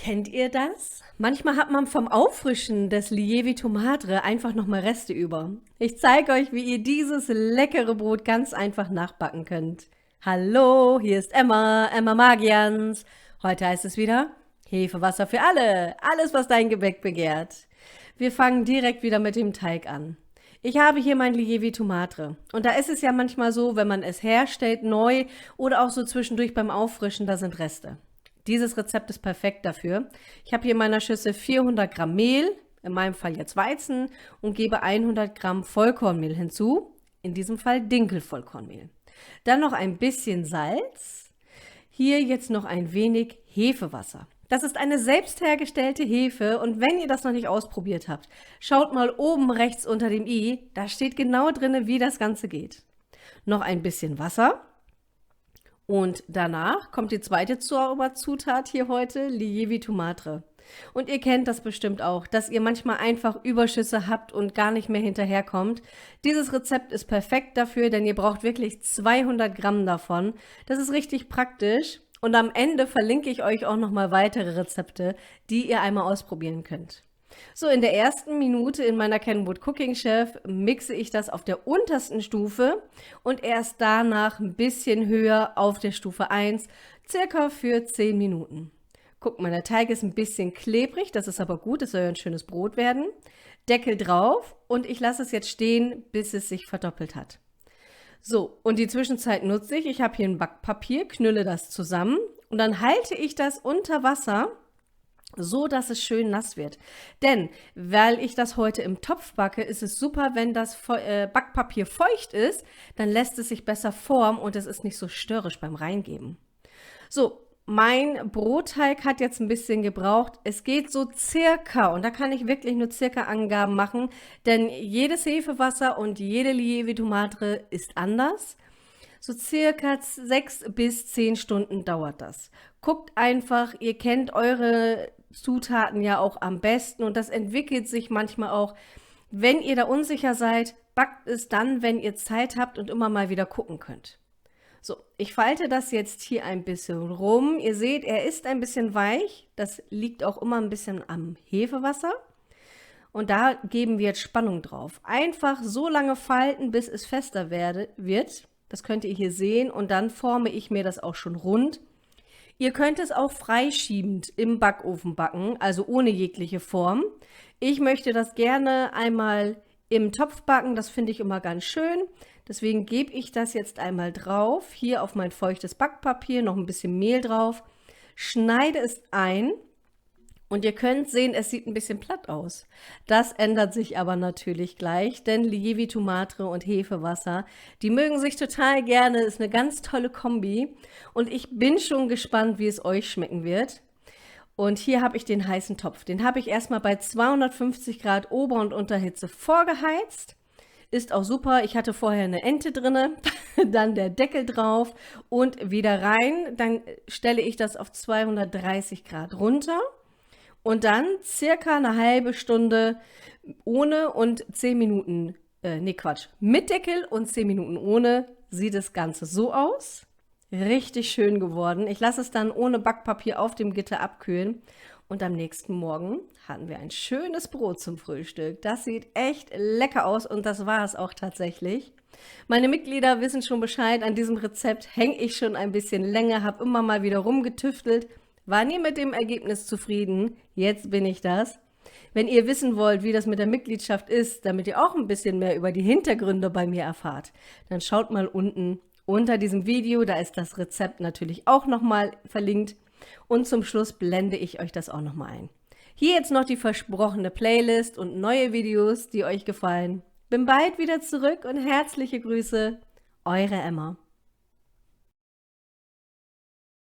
Kennt ihr das? Manchmal hat man vom Auffrischen des Lievito Madre einfach noch mal Reste über. Ich zeige euch, wie ihr dieses leckere Brot ganz einfach nachbacken könnt. Hallo, hier ist Emma, Emma Magians. Heute heißt es wieder Hefewasser für alle, alles, was dein Gebäck begehrt. Wir fangen direkt wieder mit dem Teig an. Ich habe hier mein Lievito Madre. Und da ist es ja manchmal so, wenn man es herstellt, neu oder auch so zwischendurch beim Auffrischen, da sind Reste. Dieses Rezept ist perfekt dafür. Ich habe hier in meiner Schüssel 400 Gramm Mehl, in meinem Fall jetzt Weizen, und gebe 100 Gramm Vollkornmehl hinzu, in diesem Fall Dinkelvollkornmehl. Dann noch ein bisschen Salz, hier jetzt noch ein wenig Hefewasser. Das ist eine selbst hergestellte Hefe und wenn ihr das noch nicht ausprobiert habt, schaut mal oben rechts unter dem i, da steht genau drin, wie das Ganze geht. Noch ein bisschen Wasser. Und danach kommt die zweite Zauberzutat hier heute, Lievito Madre. Und ihr kennt das bestimmt auch, dass ihr manchmal einfach Überschüsse habt und gar nicht mehr hinterherkommt. Dieses Rezept ist perfekt dafür, denn ihr braucht wirklich 200 Gramm davon. Das ist richtig praktisch. Und am Ende verlinke ich euch auch nochmal weitere Rezepte, die ihr einmal ausprobieren könnt. So, in der ersten Minute in meiner Kenwood Cooking Chef mixe ich das auf der untersten Stufe und erst danach ein bisschen höher auf der Stufe 1, circa für 10 Minuten. Guckt mal, der Teig ist ein bisschen klebrig, das ist aber gut, es soll ja ein schönes Brot werden. Deckel drauf und ich lasse es jetzt stehen, bis es sich verdoppelt hat. So, und die Zwischenzeit nutze ich. Ich habe hier ein Backpapier, knülle das zusammen und dann halte ich das unter Wasser, so dass es schön nass wird. Denn, weil ich das heute im Topf backe, ist es super, wenn das Backpapier feucht ist, dann lässt es sich besser formen und es ist nicht so störrisch beim Reingeben. So, mein Brotteig hat jetzt ein bisschen gebraucht. Es geht so circa, und da kann ich wirklich nur circa Angaben machen, denn jedes Hefewasser und jede Lievito Madre ist anders. So circa 6 bis 10 Stunden dauert das. Guckt einfach, ihr kennt eure Zutaten ja auch am besten und das entwickelt sich manchmal auch. Wenn ihr da unsicher seid, backt es dann, wenn ihr Zeit habt und immer mal wieder gucken könnt. So, ich falte das jetzt hier ein bisschen rum. Ihr seht, er ist ein bisschen weich. Das liegt auch immer ein bisschen am Hefewasser. Und da geben wir jetzt Spannung drauf. Einfach so lange falten, bis es fester wird. Das könnt ihr hier sehen und dann forme ich mir das auch schon rund. Ihr könnt es auch freischiebend im Backofen backen, also ohne jegliche Form. Ich möchte das gerne einmal im Topf backen, das finde ich immer ganz schön. Deswegen gebe ich das jetzt einmal drauf, hier auf mein feuchtes Backpapier, noch ein bisschen Mehl drauf, schneide es ein. Und ihr könnt sehen, es sieht ein bisschen platt aus. Das ändert sich aber natürlich gleich, denn Lievito Madre und Hefewasser, die mögen sich total gerne, ist eine ganz tolle Kombi. Und ich bin schon gespannt, wie es euch schmecken wird. Und hier habe ich den heißen Topf. Den habe ich erstmal bei 250 Grad Ober- und Unterhitze vorgeheizt. Ist auch super. Ich hatte vorher eine Ente drinne, dann der Deckel drauf und wieder rein. Dann stelle ich das auf 230 Grad runter. Und dann circa eine halbe Stunde ohne und 10 Minuten, mit Deckel und 10 Minuten ohne, sieht das Ganze so aus. Richtig schön geworden. Ich lasse es dann ohne Backpapier auf dem Gitter abkühlen. Und am nächsten Morgen hatten wir ein schönes Brot zum Frühstück. Das sieht echt lecker aus und das war es auch tatsächlich. Meine Mitglieder wissen schon Bescheid, an diesem Rezept hänge ich schon ein bisschen länger, habe immer mal wieder rumgetüftelt. War nie mit dem Ergebnis zufrieden, jetzt bin ich das. Wenn ihr wissen wollt, wie das mit der Mitgliedschaft ist, damit ihr auch ein bisschen mehr über die Hintergründe bei mir erfahrt, dann schaut mal unten unter diesem Video, da ist das Rezept natürlich auch nochmal verlinkt und zum Schluss blende ich euch das auch nochmal ein. Hier jetzt noch die versprochene Playlist und neue Videos, die euch gefallen. Bin bald wieder zurück und herzliche Grüße, eure Emma.